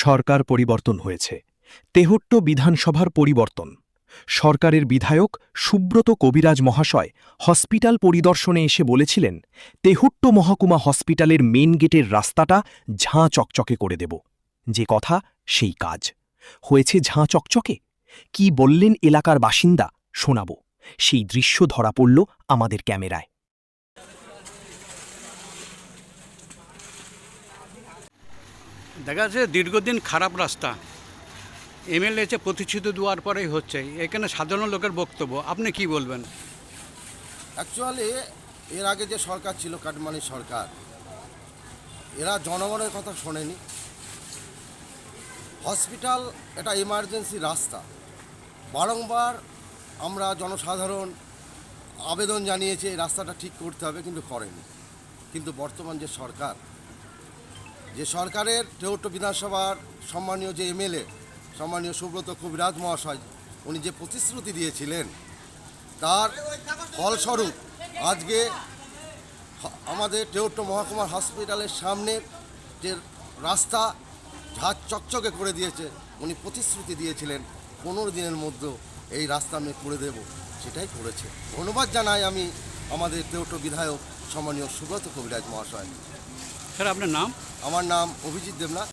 সরকার পরিবর্তন হয়েছে। তেহট্ট বিধানসভার পরিবর্তন। সরকারের বিধায়ক সুব্রত কবিরাজ মহাশয় হসপিটাল পরিদর্শনে এসে বলেছিলেন, তেহট্ট মহকুমা হসপিটালের মেন গেটের রাস্তাটা ঝাঁ চকচকে করে দেব। যে কথা সেই কাজ হয়েছে ঝাঁ চকচকে। কি বললেন এলাকার বাসিন্দা শোনাব। সেই দৃশ্য ধরা পড়ল আমাদের ক্যামেরায়। দেখা যাচ্ছে দীর্ঘদিন খারাপ রাস্তা, এমএলএ এসে প্রতিশ্রুতি দেওয়ার পরেই হচ্ছে। এখানে সাধারণ লোকের বক্তব্য, আপনি কি বলবেন? অ্যাকচুয়ালি এর আগে যে সরকার ছিল, কাটমানি সরকার, এরা জনগণের কথা শোনেনি। হসপিটাল এটা ইমার্জেন্সি রাস্তা, বারংবার আমরা জনসাধারণ আবেদন জানিয়েছি এই রাস্তাটা ঠিক করতে হবে, কিন্তু করেনি। কিন্তু বর্তমান যে সরকারের তেহট্ট বিধানসভার সম্মানীয় যে এমএলএ সম্মানীয় সুব্রত কবিরাজ মহাশয়, উনি যে প্রতিশ্রুতি দিয়েছিলেন তার ফলস্বরূপ আজকে আমাদের তেহট্ট মহকুমার হসপিটালের সামনের যে রাস্তা ঝাঁ চকচকে করে দিয়েছে। উনি প্রতিশ্রুতি দিয়েছিলেন 15 দিনের মধ্যে এই রাস্তা আমি করে দেব, সেটাই করেছে। ধন্যবাদ জানাই আমি আমাদের তেহট্ট বিধায়ক সম্মানীয় সুব্রত কবিরাজ মহাশয়। স্যার, আপনার নাম? আমার নাম অভিজিৎ দেবনাথ।